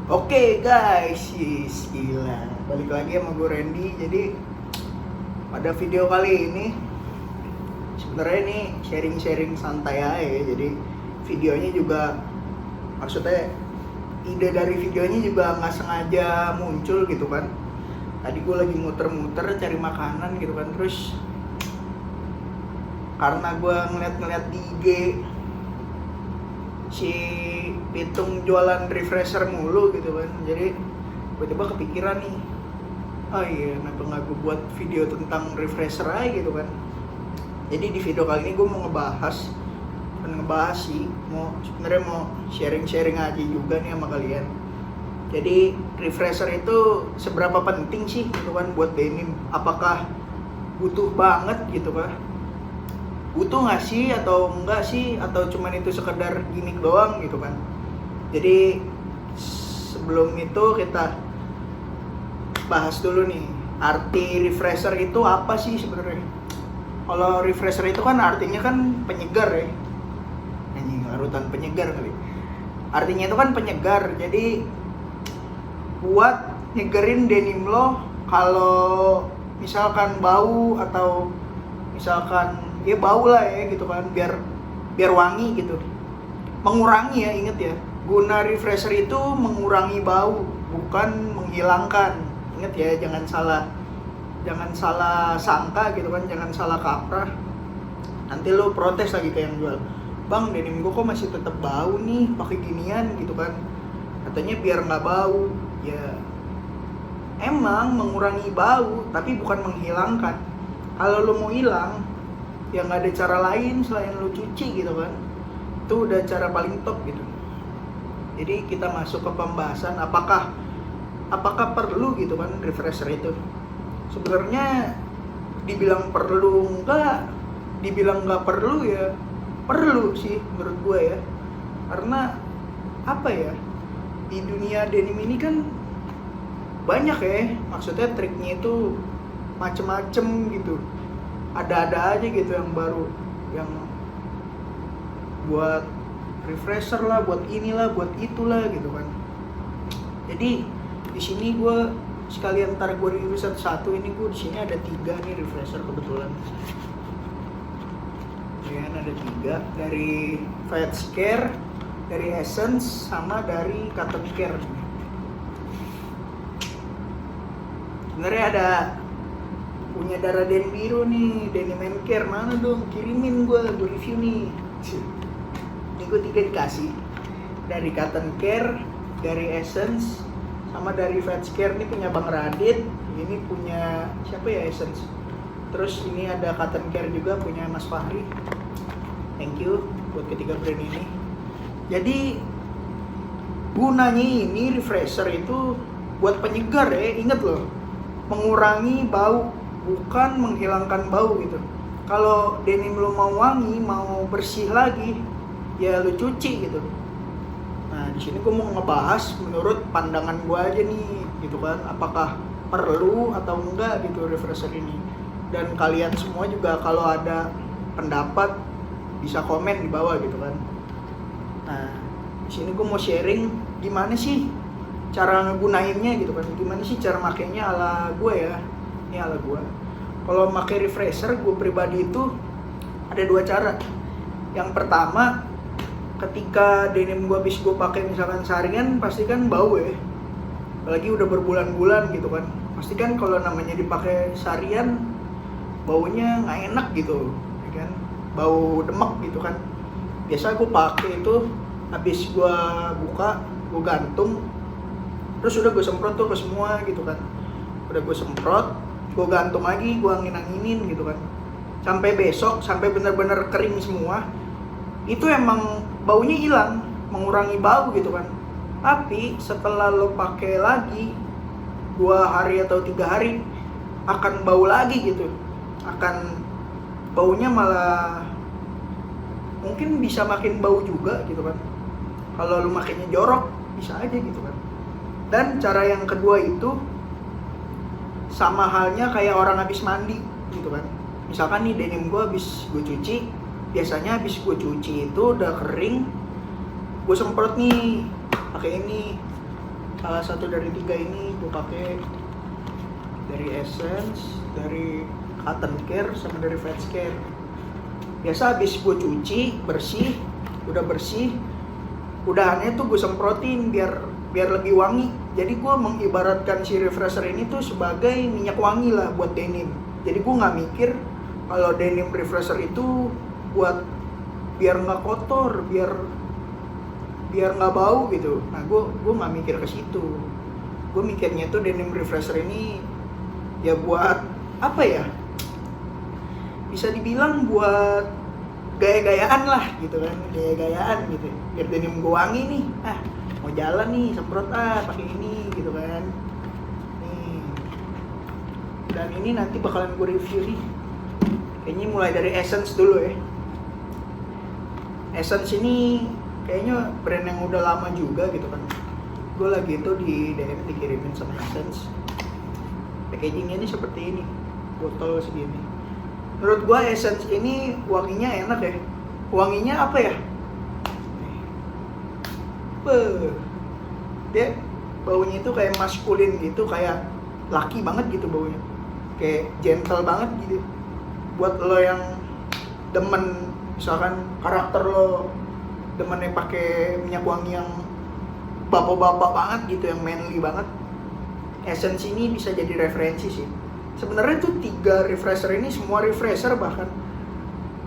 Oke guys, gila. Balik lagi sama gue Randy. Jadi pada video kali ini sebenarnya ini sharing-sharing santai aja ya. Jadi videonya juga maksudnya ide dari videonya juga nggak sengaja muncul gitu kan. Tadi gue lagi muter-muter cari makanan gitu kan, terus karena gue ngeliat di IG si Pitung jualan refresher mulu gitu kan, jadi tiba-tiba kepikiran nih, oh iya kenapa nggak gue buat video tentang refresher aja gitu kan. Jadi di video kali ini gue mau ngebahas sih, sebenarnya mau sharing aja juga nih sama kalian. Jadi refresher itu seberapa penting sih gitu kan buat denim? Apakah butuh banget gitu kan? Butuh nggak sih atau enggak sih, atau cuman itu sekedar gimmick doang gitu kan. Jadi sebelum itu kita bahas dulu nih, arti refresher itu apa sih sebenarnya. Kalau refresher itu kan artinya kan penyegar ya, ini larutan penyegar kali. Artinya itu kan penyegar, jadi buat nyegerin denim lo kalau misalkan bau, atau misalkan ya bau lah ya gitu kan, biar wangi gitu. Mengurangi ya, inget ya, guna refresher itu mengurangi bau, bukan menghilangkan. Inget ya, jangan salah sangka gitu kan, jangan salah kaprah. Nanti lo protes lagi ke yang jual, bang denim gue kok masih tetap bau nih pakai ginian gitu kan, katanya biar nggak bau. Ya emang mengurangi bau tapi bukan menghilangkan. Kalau lo mau hilang ya nggak ada cara lain selain lo cuci gitu kan, itu udah cara paling top gitu. Jadi kita masuk ke pembahasan apakah perlu gitu kan refresher itu. Sebenarnya dibilang perlu enggak, dibilang nggak perlu ya perlu sih menurut gue ya. Karena apa ya, di dunia denim ini kan banyak ya, maksudnya triknya itu macem-macem gitu, ada aja gitu yang baru, yang buat refresher lah, buat inilah, buat itulah gitu kan. Jadi di sini gue sekalian ntar gue review satu-satu. Ini gue di sini ada 3 nih refresher kebetulan. Ya, ada 3 dari Fats Care, dari Essence, sama dari Cotton Care. Sebenarnya ada punya darah den biru nih, Denim and Care, mana dong, kirimin gue review nih. Ini gue 3 dikasih, dari Cotton Care, dari Essence, sama dari Fats Care. Ini punya Bang Radit, ini punya siapa ya, Essence. Terus ini ada Cotton Care juga punya Mas Fahri. Thank you buat ketiga brand ini. Jadi gunanya ini refresher itu buat penyegar ya, inget loh, mengurangi bau, bukan menghilangkan bau gitu. Kalau denim lo mau wangi, mau bersih lagi, ya lo cuci gitu. Nah di sini gue mau ngebahas menurut pandangan gue aja nih gitu kan, apakah perlu atau enggak gitu refresher ini. Dan kalian semua juga kalau ada pendapat bisa komen di bawah gitu kan. Nah di sini gue mau sharing gimana sih cara ngegunainnya gitu kan, gimana sih cara makainya ala gue ya. Ini ala gue, kalau pakai refresher gue pribadi itu ada 2 cara. Yang pertama, ketika denim gue habis gue pakai misalkan seharian, pasti kan bau ya, apalagi udah berbulan-bulan gitu kan. Pasti kan kalau namanya dipakai seharian baunya nggak enak gitu ya kan, bau demek gitu kan. Biasa gue pakai itu habis gue buka, gue gantung, terus udah gue semprot tuh ke semua gitu kan. Udah gue semprot, gue gantung lagi, gue angin-anginin gitu kan, sampai besok, sampai bener-bener kering semua. Itu emang baunya hilang, mengurangi bau gitu kan. Tapi setelah lo pakai lagi 2 hari atau 3 hari akan bau lagi gitu, akan baunya malah mungkin bisa makin bau juga gitu kan. Kalau lo makainya jorok bisa aja gitu kan. Dan cara yang kedua itu sama halnya kayak orang habis mandi gitu kan. Misalkan nih denim gue habis gue cuci, biasanya habis gue cuci itu udah kering, gue semprot nih pakai ini, salah satu dari 3 ini gue pakai, dari Essence, dari Cotton Care, sama dari Fats Care. Biasa habis gue cuci bersih, udah bersih, udahannya tuh gue semprotin biar lebih wangi. Jadi gue mengibaratkan si refresher ini tuh sebagai minyak wangi lah buat denim. Jadi gue nggak mikir kalau denim refresher itu buat biar nggak kotor, biar nggak bau gitu. Nah gue nggak mikir ke situ. Gue mikirnya tuh denim refresher ini ya buat apa ya? Bisa dibilang buat gaya-gayaan lah gitu kan, gaya-gayaan gitu. Biar denim gue wangi nih. Mau jalan nih semprot pakai ini gitu kan. Nih. Dan ini nanti bakalan gue review nih. Kayaknya mulai dari Essence dulu ya. Essence ini kayaknya brand yang udah lama juga gitu kan. Gue lagi itu di DM dikirimin sama Essence. Packagingnya ini seperti ini, botol segini. Menurut gue Essence ini wanginya enak ya. Wanginya apa ya? Dia baunya itu kayak maskulin gitu, kayak laki banget gitu baunya. Kayak gentle banget gitu. Buat lo yang demen, misalkan karakter lo demennya pakai minyak wangi yang bapak-bapak banget gitu, yang manly banget, Essence ini bisa jadi referensi sih. Sebenarnya tuh 3 refresher ini semua refresher, bahkan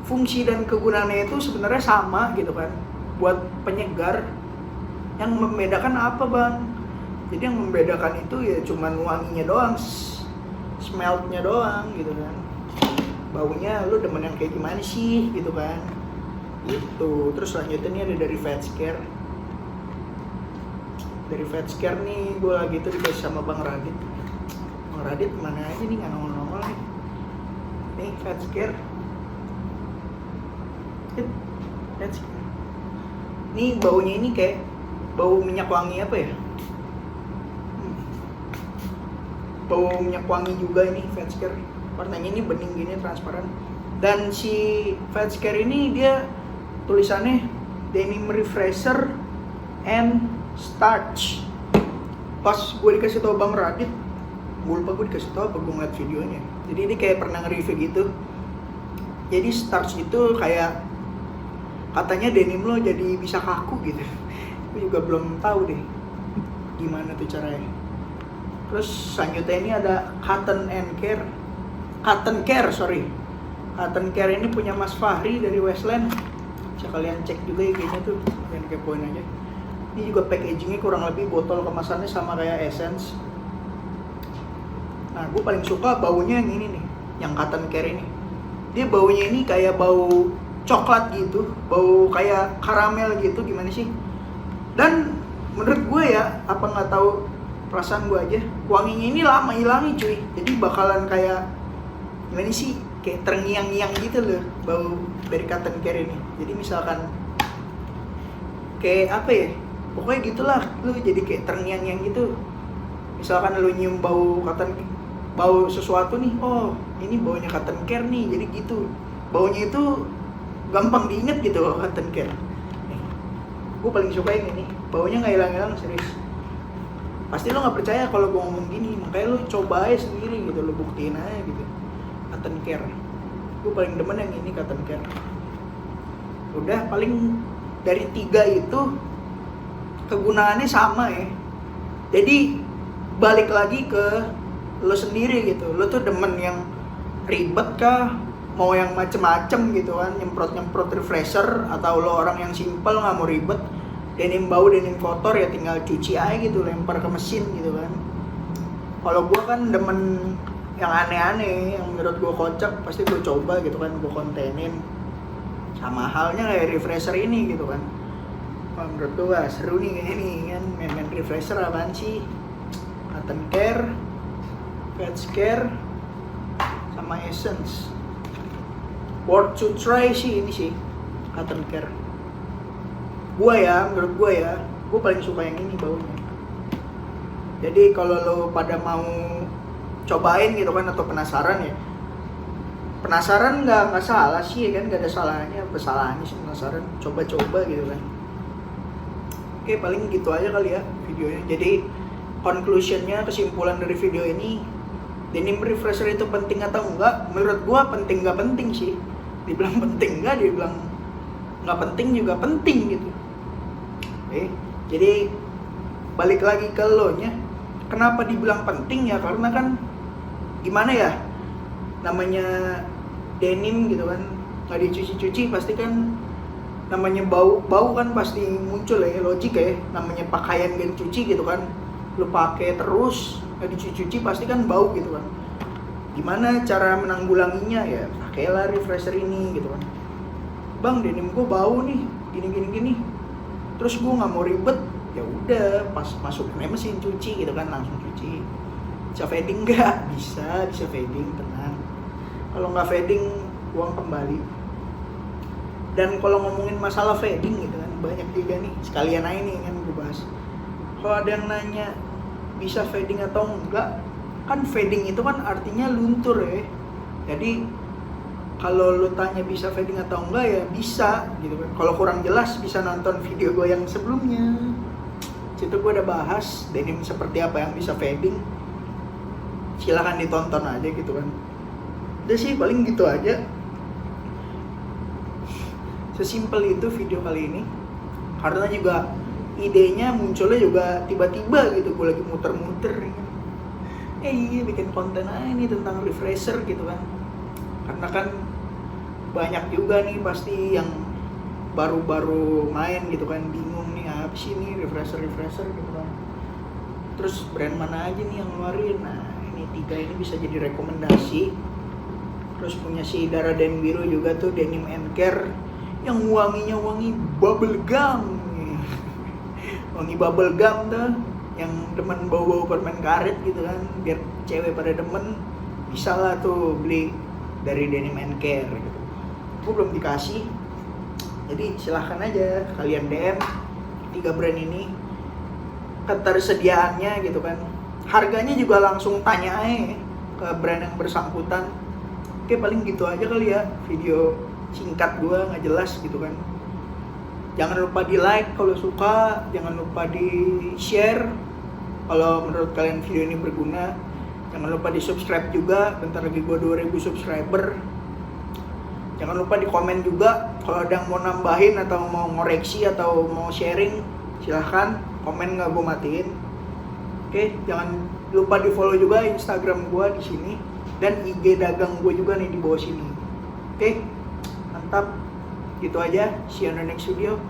fungsi dan kegunaannya itu sebenarnya sama gitu kan, buat penyegar. Yang membedakan apa bang? Jadi yang membedakan itu ya cuman wanginya doang, smeltnya doang gitu kan. Baunya lu demen yang kayak gimana sih gitu kan. Gitu. Terus selanjutnya ini ada dari Fats Care. Dari Fats Care nih gue lagi tuh dikasih sama Bang Radit. Bang Radit mana aja nih, nggak nongol-nongol nih. Nih Fats Care. Fats Care. Nih baunya ini kayak bau minyak wangi apa ya? Bau minyak wangi juga ini Fats Care. Warnanya ini bening gini, transparan. Dan si Fats Care ini dia tulisannya denim refresher and starch. Pas gue dikasih tau Bang Radit, gue lupa gue dikasih tau apa gue ngeliat videonya. Jadi ini kayak pernah nge-review gitu. Jadi starch itu kayak katanya denim lo jadi bisa kaku gitu. Gue juga belum tahu deh gimana tuh caranya. Terus selanjutnya ini ada Cotton Care ini punya Mas Fahri dari Westland. Bisa kalian cek juga IG-nya tuh, kalian kepoin aja. Ini juga packagingnya kurang lebih botol kemasannya sama kayak Essence. Nah, gue paling suka baunya yang ini nih, yang Cotton Care ini. Dia baunya ini kayak bau coklat gitu, bau kayak karamel gitu, gimana sih? Dan menurut gue ya, apa nggak tahu perasaan gue aja, wanginya ini lama hilangnya cuy. Jadi bakalan kayak gimana sih? Kayak terngiang-ngiang gitu loh bau dari Cotton Care ini. Jadi misalkan kayak apa ya, pokoknya gitulah, lu jadi kayak terngiang-ngiang gitu. Misalkan lu nyium bau sesuatu nih, oh ini baunya Cotton Care nih, jadi gitu. Baunya itu gampang diinget gitu loh, Cotton Care. Gue paling suka yang ini, baunya nggak hilang-hilang, serius. Pasti lo nggak percaya kalau gue ngomong gini, makanya lo coba aja sendiri gitu, lo buktiin aja gitu. Cotton Care, gue paling demen yang ini Cotton Care. Udah paling dari 3 itu kegunaannya sama ya. Jadi balik lagi ke lo sendiri gitu, lo tuh demen yang ribet kah, mau yang macem-macem gitu kan, nyemprot refresher, atau lo orang yang simple nggak mau ribet, denim bau, denim kotor ya tinggal cuci aja gitu, lempar ke mesin gitu kan. Kalau gue kan demen yang aneh-aneh, yang menurut gue kocak, pasti gue coba gitu kan, gue kontenin. Sama halnya kayak refresher ini gitu kan. Menurut gue seru nih kayaknya nih kan, main refresher apaan sih? Cotton Care, Fats Care, sama Essence. Worth to try sih ini sih, Cotton Care. Menurut gue ya, gue paling suka yang ini baunya. Jadi kalau lo pada mau cobain gitu kan, atau penasaran ya, penasaran nggak salah sih ya kan, nggak ada salahnya sih penasaran, coba-coba gitu kan. Oke, paling gitu aja kali ya videonya. Jadi conclusionnya, kesimpulan dari video ini, denim refresher itu penting atau enggak? Menurut gua penting nggak penting sih. Dibilang penting enggak, dibilang nggak penting juga penting gitu. Oke, jadi balik lagi ke lo nya, kenapa dibilang penting ya? Karena kan gimana ya, namanya denim gitu kan, nggak dicuci-cuci pasti kan namanya bau kan pasti muncul ya, logik ya. Namanya pakaian gak dicuci gitu kan, lu pakai terus nggak dicuci pasti kan bau gitu kan. Gimana cara menanggulanginya ya? Pakailah refresher ini gitu kan. Bang, denim gua bau nih, gini. Terus gua nggak mau ribet, ya udah pas masukin mesin cuci gitu kan, langsung cuci. Bisa fading nggak? Bisa fading, tenang. Kalau nggak fading, uang kembali. Dan kalau ngomongin masalah fading gitu kan, banyak juga nih, sekalian aja nih kan gue bahas. Kalau ada yang nanya bisa fading atau enggak, kan fading itu kan artinya luntur ya. Jadi kalau lu tanya bisa fading atau enggak, ya bisa gitu kan. Kalau kurang jelas bisa nonton video gue yang sebelumnya. Situ gue udah bahas denim seperti apa yang bisa fading. Silahkan ditonton aja gitu kan. Udah sih, paling gitu aja. Sesimpel itu video kali ini. Karena juga idenya munculnya juga tiba-tiba gitu, gue lagi muter-muter gitu. Iya, bikin konten aja nih tentang refresher gitu kan. Karena kan banyak juga nih pasti yang baru-baru main gitu kan, bingung nih apa sih nih refresher gitu kan. Terus brand mana aja nih yang ngeluarin? Nah, ini 3 ini bisa jadi rekomendasi. Terus punya si Dara Den Biru juga tuh, Denim & Care, yang wanginya wangi bubble gum. Wangi bubble gum tuh, yang demen bau-bau permen karet gitu kan, biar cewek pada demen, bisa lah tuh beli dari Denim & Care gitu. Gue belum dikasih, jadi silahkan aja kalian DM 3 brand ini, ketersediaannya gitu kan. Harganya juga langsung tanya aja ke brand yang bersangkutan. Oke, paling gitu aja kali ya video singkat gue, nggak jelas gitu kan. Jangan lupa di like kalau suka, jangan lupa di share kalau menurut kalian video ini berguna. Jangan lupa di subscribe juga, bentar lagi gue 2000 subscriber. Jangan lupa di komen juga kalau ada yang mau nambahin atau mau ngoreksi atau mau sharing, silahkan komen, nggak gue matiin. Oke, jangan lupa di follow juga Instagram gue di sini dan IG dagang gue juga nih di bawah sini. Oke, mantap. Gitu aja, see you on the next video.